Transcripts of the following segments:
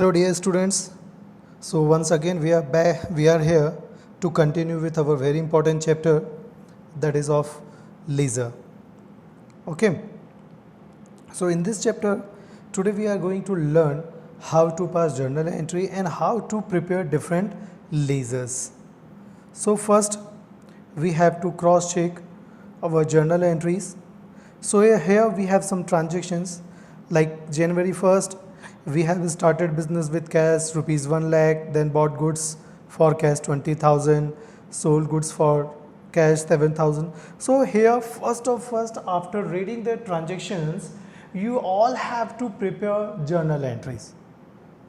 Hello dear students. So once again we are here to continue with our very important chapter, that is of laser. Okay. So in this chapter today we are going to learn how to pass journal entry and how to prepare different lasers. So first we have to cross check our journal entries. So here we have some transactions like January 1st we have started business with cash rupees 1 lakh, then bought goods for cash 20,000, sold goods for cash 7,000. So here first after reading the transactions you all have to prepare journal entries.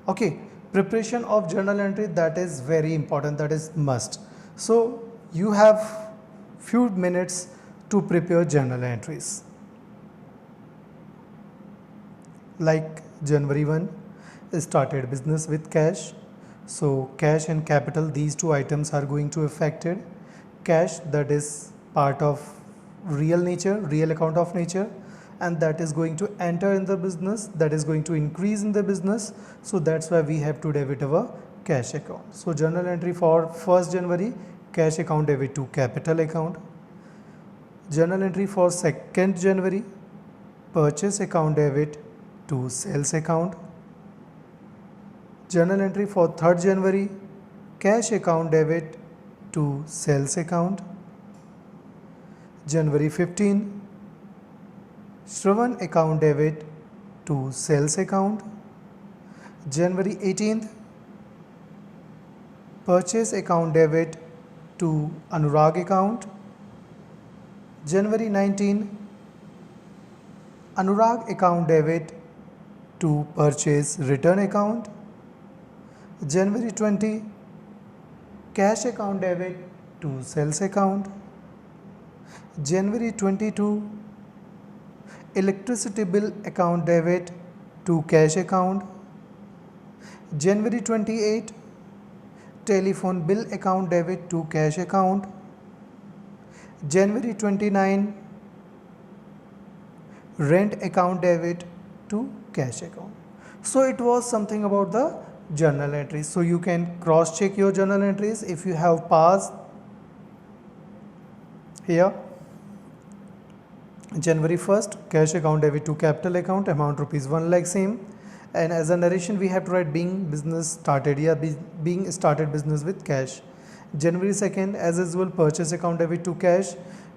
Okay, preparation of journal entry, that is very important, that is must. So you have few minutes to prepare journal entries. Like January 1 started business with cash. So cash and capital, these two items are going to affected. Cash, that is part of real nature, real account of nature, and that is going to enter in the business, that is going to increase in the business. So that's why we have to debit our cash account. So journal entry for 1st January, cash account debit to capital account. Journal entry for 2nd January, purchase account debit to sales account. Journal entry for 3rd January, cash account debit to sales account. January 15, Shravan account debit to sales account. January 18th, purchase account debit to Anurag account. January 19, Anurag account debit to purchase return account. January 20, cash account debit to sales account. January 22, electricity bill account debit to cash account. January 28, telephone bill account debit to cash account. January 29, rent account debit to cash account. So it was something about the journal entries. So you can cross check your journal entries if you have passed. Here January 1st, cash account debit to capital account, amount rupees 1 lakh same, and as a narration we have to write being business started, being started business with cash. January 2nd, as usual, purchase account debit to cash,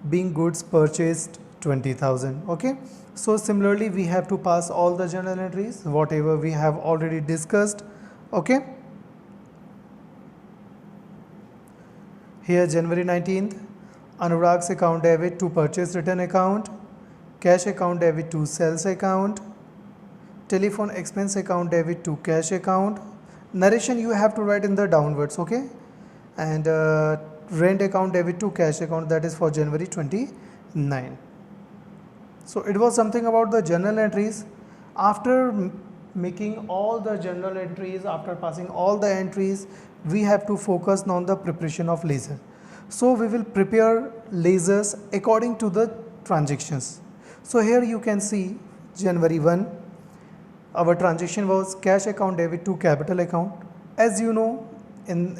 being goods purchased 20,000. Okay, so similarly we have to pass all the journal entries whatever we have already discussed. Okay, here January 19th, Anurag's account debit to purchase return account, cash account debit to sales account, telephone expense account debit to cash account. Narration you have to write in the downwards. Okay, and rent account debit to cash account, that is for January 29. So it was something about the journal entries. After making all the journal entries, after passing all the entries, we have to focus on the preparation of laser. So we will prepare lasers according to the transactions. So here you can see January 1, our transaction was cash account debit to capital account. As you know,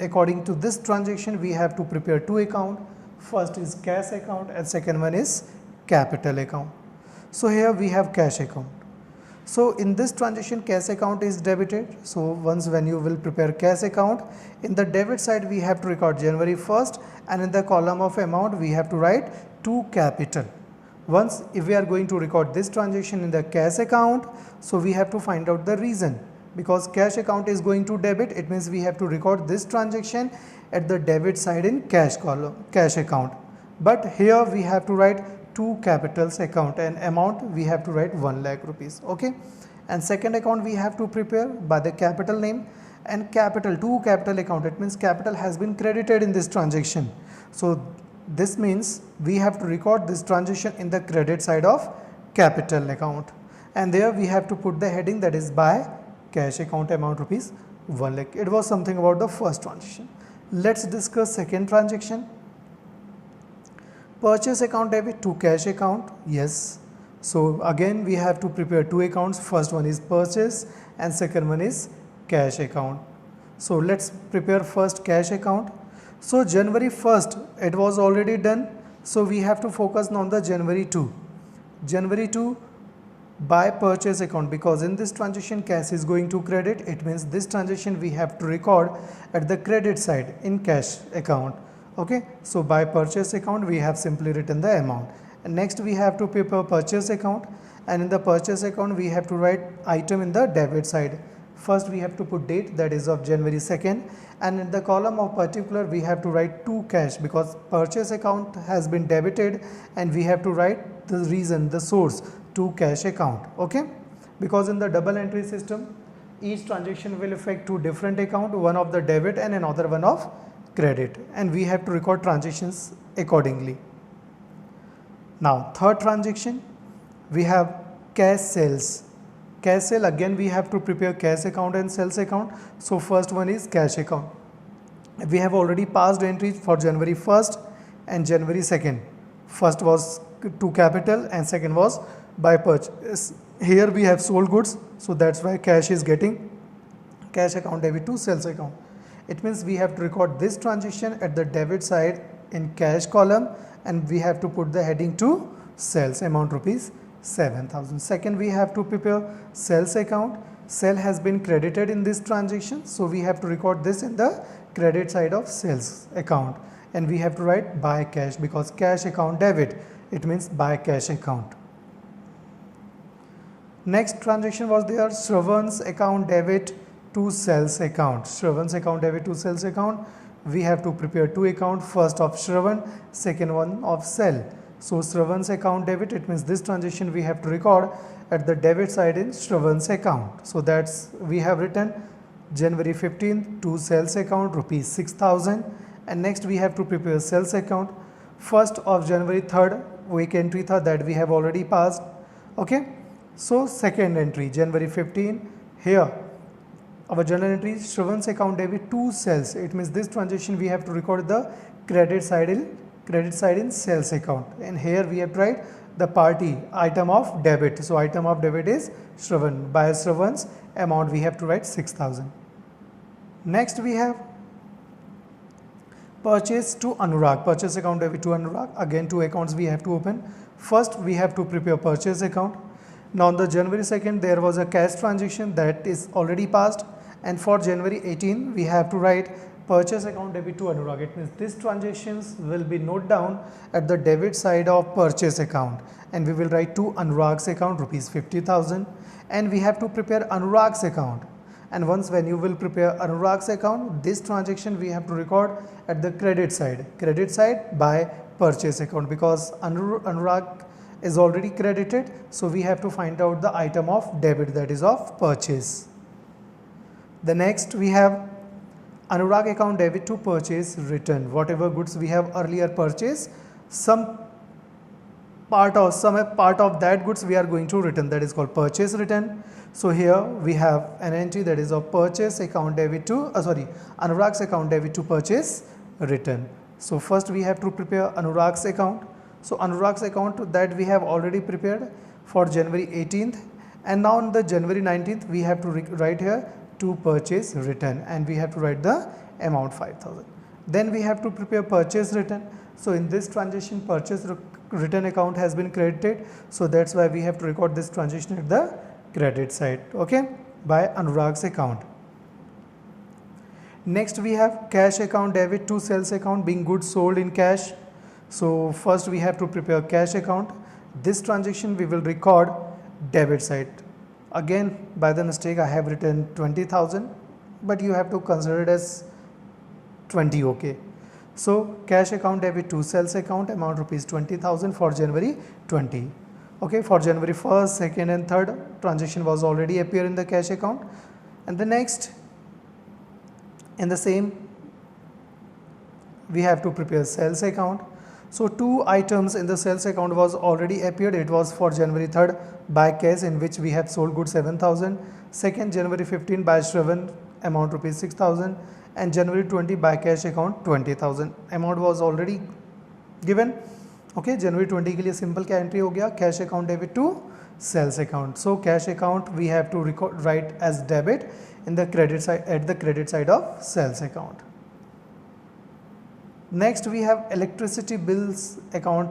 according to this transaction we have to prepare two accounts. First is cash account and second one is capital account. So here we have cash account. So in this transaction cash account is debited. So once when you will prepare cash account, in the debit side we have to record January 1st, and in the column of amount we have to write to capital. Once if we are going to record this transaction in the cash account, so we have to find out the reason, because cash account is going to debit, it means we have to record this transaction at the debit side in cash column, cash account. But here we have to write to capitals account, and amount we have to write 1 lakh rupees. Okay, and second account we have to prepare by the capital name, and capital to capital account, it means capital has been credited in this transaction. So this means we have to record this transaction in the credit side of capital account, and there we have to put the heading, that is by cash account, amount rupees 1 lakh. It was something about the first transaction. Let's discuss second transaction. Purchase account debit to cash account. Yes, so again we have to prepare two accounts. First one is purchase and second one is cash account. So let's prepare first cash account. So January 1st it was already done, so we have to focus on the January 2. January 2 buy purchase account, because in this transaction cash is going to credit. It means this transaction we have to record at the credit side in cash account. Okay, so by purchase account we have simply written the amount, and next we have to prepare purchase account, and in the purchase account we have to write item in the debit side. First we have to put date, that is of January 2nd, and in the column of particular we have to write to cash, because purchase account has been debited and we have to write the reason, the source, to cash account. Okay, because in the double entry system each transaction will affect two different account, one of the debit and another one of credit, and we have to record transactions accordingly. Now third transaction we have cash sales. Cash sale, again we have to prepare cash account and sales account. So first one is cash account. We have already passed entries for January 1st and January 2nd. First was to capital and second was by purchase. Here we have sold goods, so that's why cash is getting cash account debit to sales account. It means we have to record this transaction at the debit side in cash column, and we have to put the heading to sales, amount rupees 7,000. Second, we have to prepare sales account. Sale has been credited in this transaction, so we have to record this in the credit side of sales account, and we have to write by cash, because cash account debit, it means by cash account. Next transaction was there, Shravan's account debit to sales account. Shravan's account debit to sales account. We have to prepare two accounts, first of Shravan, second one of sell. So Shravan's account debit, it means this transaction we have to record at the debit side in Shravan's account. So that's we have written January 15th to sales account rupees 6,000, and next we have to prepare sales account. First of January 3rd week entry tha, that we have already passed. Okay, so second entry January 15, here our journal entry is Shravan's account debit to sales. It means this transaction we have to record the credit side in sales account, and here we have to write the party item of debit. So item of debit is Shravan. By Shravan's amount we have to write 6,000. Next we have purchase to Anurag, purchase account debit to Anurag. Again two accounts we have to open. First we have to prepare purchase account. Now on the January 2nd there was a cash transaction that is already passed, and for January 18 we have to write purchase account debit to Anurag. It means these transactions will be noted down at the debit side of purchase account, and we will write to Anurag's account rupees 50,000, and we have to prepare Anurag's account. And once when you will prepare Anurag's account, this transaction we have to record at the credit side by purchase account, because Anurag is already credited, so we have to find out the item of debit, that is of purchase. The next we have Anurag account debit to purchase return. Whatever goods we have earlier purchased, some part of that goods we are going to return, that is called purchase return. So here we have an entry that is of purchase account debit to Anurag's account debit to purchase return. So first we have to prepare Anurag's account. So Anurag's account that we have already prepared for January 18th, and now on the January 19th we have to write here to purchase return, and we have to write the amount 5,000. Then we have to prepare purchase return. So in this transaction purchase return account has been credited, so that's why we have to record this transaction at the credit side, okay, by Anurag's account. Next we have cash account debit to sales account, being goods sold in cash. So first we have to prepare cash account. This transaction we will record debit side. Again by the mistake I have written 20,000, but you have to consider it as 20, okay. So cash account debit to sales account, amount rupees 20,000 for January 20. Okay, for January 1st, 2nd and 3rd transaction was already appear in the cash account. And the next in the same we have to prepare sales account. So two items in the sales account was already appeared. It was for January 3rd by cash, in which we have sold goods 7,000. Second, January 15 by Shravan, amount rupees 6,000, and January 20 by cash account 20,000. Amount was already given. Okay, January 20 के लिए simple क्या entry हो गया, cash account debit to sales account. So cash account we have to write as debit in the credit side, at the credit side of sales account. Next we have electricity bills account,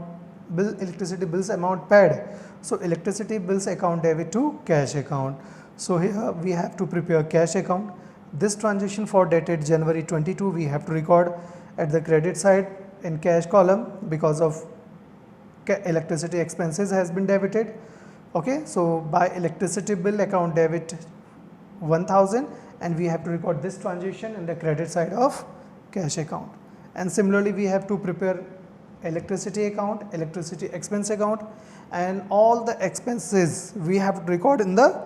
electricity bills amount paid. So electricity bills account debit to cash account. So here we have to prepare cash account. This transaction for dated January 22 we have to record at the credit side in cash column because of electricity expenses has been debited. Okay, so by electricity bill account debit 1000, and we have to record this transaction in the credit side of cash account. And similarly we have to prepare electricity account, electricity expense account, and all the expenses we have to record in the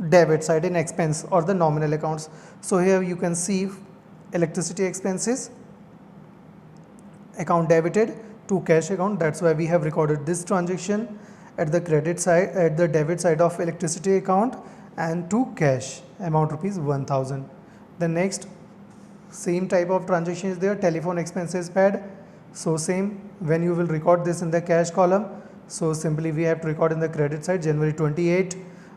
debit side in expense or the nominal accounts. So here you can see electricity expenses account debited to cash account. That's why we have recorded this transaction at the credit side, at the debit side of electricity account, and to cash amount rupees 1000. The next same type of transaction is there, telephone expenses paid. So same, when you will record this in the cash column, so simply we have to record in the credit side January 28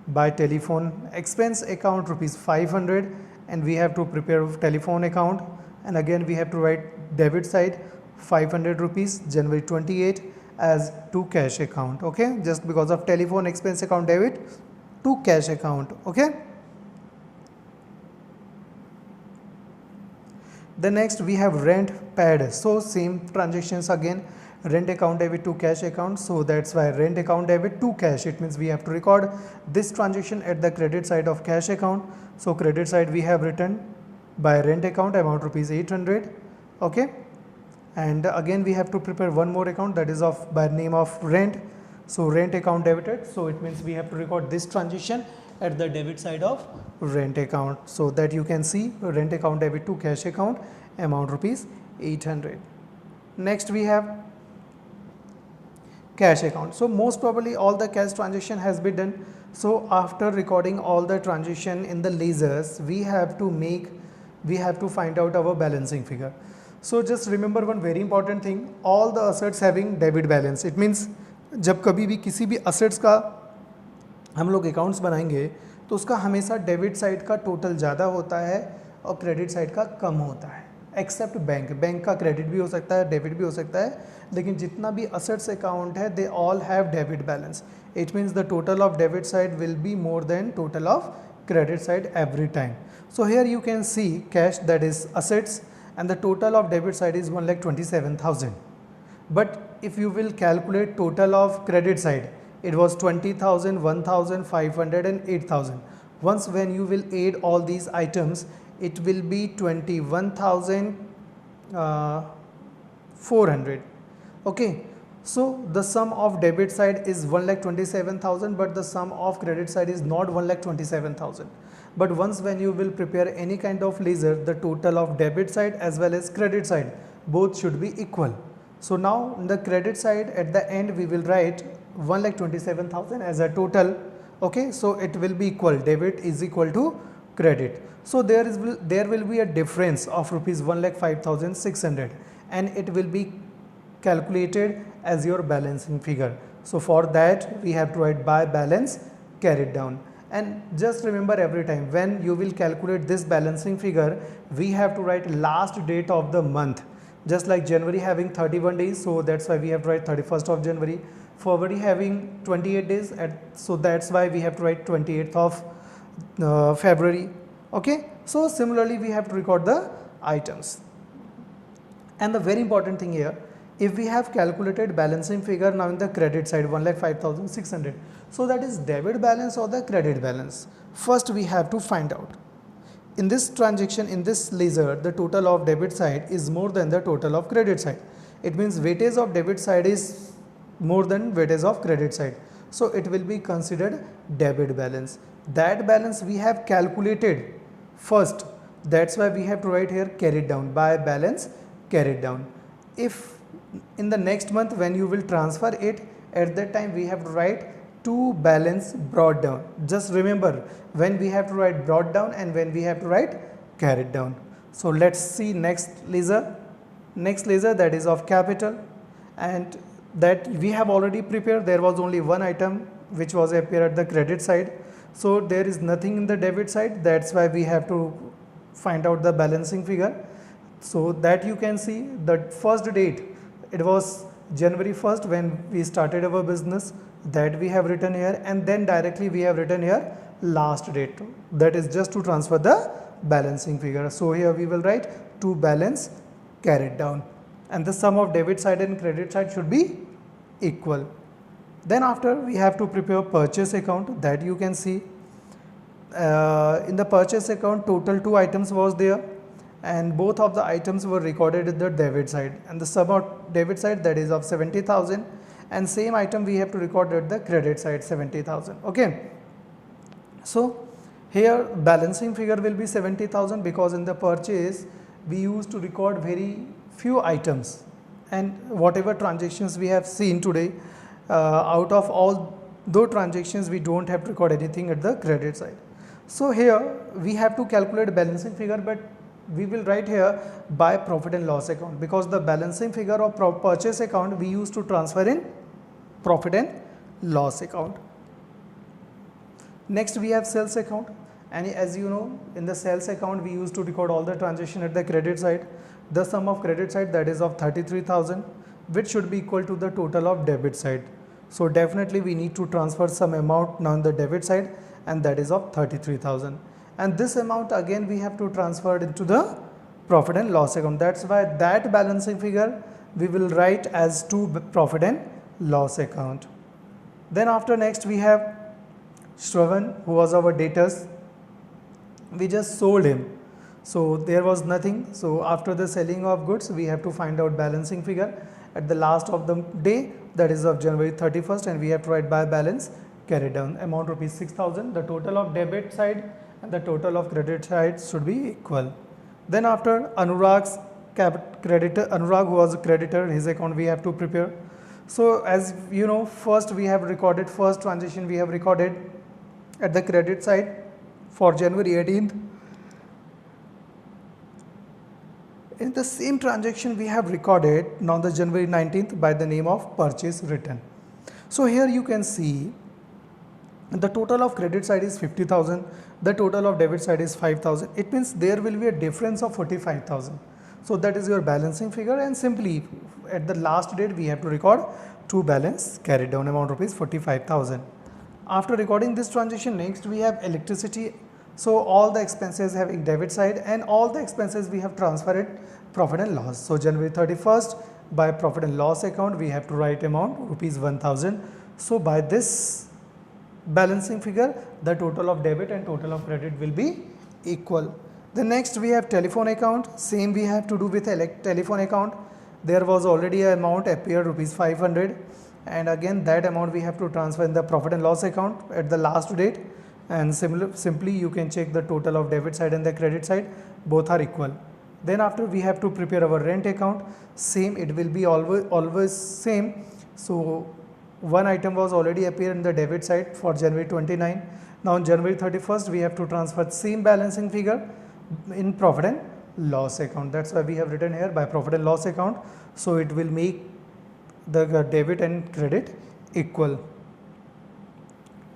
by telephone expense account rupees 500, and we have to prepare telephone account, and again we have to write debit side 500 rupees January 28 as to cash account. Okay, just because of telephone expense account debit to cash account. Okay. The next we have rent paid. So same transactions again, rent account debit to cash account. So that's why rent account debit to cash. It means we have to record this transaction at the credit side of cash account. So credit side we have written by rent account amount rupees 800. Okay. And again we have to prepare one more account, that is of by name of rent. So rent account debited. So it means we have to record this transaction at the debit side of rent account. So that you can see rent account debit to cash account amount rupees 800. Next we have cash account. So most probably all the cash transaction has been done. So after recording all the transaction in the ledgers, we have to find out our balancing figure. So just remember one very important thing, all the assets having debit balance. It means जब कभी भी किसी भी assets का हम लोग accounts बनाएंगे तो उसका हमेशा डेबिट साइड का टोटल ज़्यादा होता है और क्रेडिट साइड का कम होता है, एक्सेप्ट बैंक का क्रेडिट भी हो सकता है, डेबिट भी हो सकता है, लेकिन जितना भी असेट्स अकाउंट है they all have debit balance. It means the total of debit side will be more than total of credit side every time. So here you can see cash that is assets and the total of debit side is 1,27,000. But if you will calculate total of credit side, it was 20,000, 1,500 and 8,000. Once when you will add all these items, it will be 21,400. Okay, so the sum of debit side is 1,27,000, but the sum of credit side is not 1,27,000. But once when you will prepare any kind of ledger, the total of debit side as well as credit side both should be equal. So now in the credit side at the end we will write 1,27,000 as a total. Okay, so it will be equal, debit is equal to credit. So there will be a difference of rupees 1,05,600, and it will be calculated as your balancing figure. So for that we have to write by balance carried down. And just remember, every time when you will calculate this balancing figure, we have to write last date of the month. Just like January having 31 days, so that's why we have to write 31st of January. February having 28 days, so that's why we have to write 28th of February. Okay, so similarly we have to record the items. And the very important thing here, if we have calculated balancing figure now in the credit side 1,05,600, so that is debit balance or the credit balance. First we have to find out. In this transaction, in this ledger, the total of debit side is more than the total of credit side. It means weightage of debit side is more than weightage of credit side. So it will be considered debit balance. That balance we have calculated first. That's why we have to write here carried down, by balance carried down. If in the next month when you will transfer it, at that time we have to write to balance brought down. Just remember when we have to write brought down and when we have to write carried down. So let's see next ledger. Next ledger, that is of capital, and that we have already prepared. There was only one item which was appear at the credit side. So there is nothing in the debit side, that's why we have to find out the balancing figure. So that you can see the first date, it was January 1st when we started our business, that we have written here, and then directly we have written here last date, that is just to transfer the balancing figure. So here we will write to balance carried down, and the sum of debit side and credit side should be equal. Then after we have to prepare purchase account, that you can see in the purchase account total 2 items was there, and both of the items were recorded in the debit side, and the sum of debit side, that is of 70,000, and same item we have to record at the credit side 70,000. Okay, so here balancing figure will be 70,000 because in the purchase we used to record very few items, and whatever transactions we have seen today, out of all those transactions we don't have to record anything at the credit side. So here we have to calculate balancing figure, but we will write here by profit and loss account, because the balancing figure of purchase account we used to transfer in profit and loss account. Next we have sales account, and as you know, in the sales account we used to record all the transaction at the credit side. The sum of credit side, that is of 33,000, which should be equal to the total of debit side. So definitely we need to transfer some amount now in the debit side, and that is of 33,000, and this amount again we have to transfer into the profit and loss account. That's why that balancing figure we will write as to profit and loss account. Then after next we have Shravan, who was our debtors. We just sold him, so there was nothing. So after the selling of goods we have to find out balancing figure at the last of the day, that is of January 31st, and we have to write by balance carried down, amount rupees 6,000. The total of debit side and the total of credit side should be equal. Then after Anurag's creditor, Anurag who was a creditor, his account we have to prepare. So as you know, first we have recorded, first transaction we have recorded at the credit side for January 18th. In the same transaction we have recorded now the January 19th by the name of purchase return. So here you can see the total of credit side is 50,000, the total of debit side is 5,000. It means there will be a difference of 45,000. So that is your balancing figure, and simply at the last date we have to record to balance carried down, amount rupees 45,000. After recording this transaction, next we have electricity. So all the expenses having debit side, and all the expenses we have transferred profit and loss. So January 31st by profit and loss account we have to write amount rupees 1,000. So by this balancing figure the total of debit and total of credit will be equal. The next we have telephone account. Same we have to do with telephone account. There was already an amount appeared rupees 500, and again that amount we have to transfer in the profit and loss account at the last date, and simply you can check the total of debit side and the credit side, both are equal. Then after we have to prepare our rent account. Same, it will be always same. So one item was already appeared in the debit side for January 29. Now on January 31st we have to transfer same balancing figure in profit and loss account. That's why we have written here by profit and loss account. So it will make the debit and credit equal.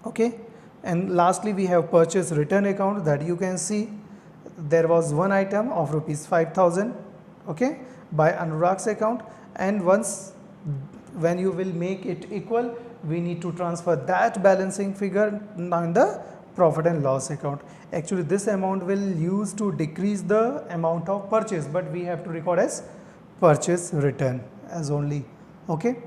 Okay, and lastly we have purchase return account, that you can see there was one item of rupees 5,000, okay, by Anurag's account, and once when you will make it equal we need to transfer that balancing figure now in the profit and loss account. Actually this amount will use to decrease the amount of purchase, but we have to record as purchase return as only. Okay,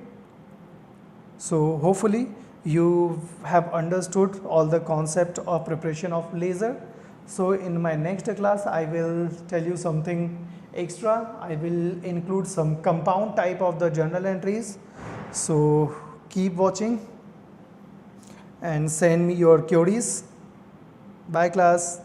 so hopefully you have understood all the concept of preparation of ledger. So in my next class I will tell you something extra. I will include some compound type of the journal entries. So keep watching and send me your queries. Bye class.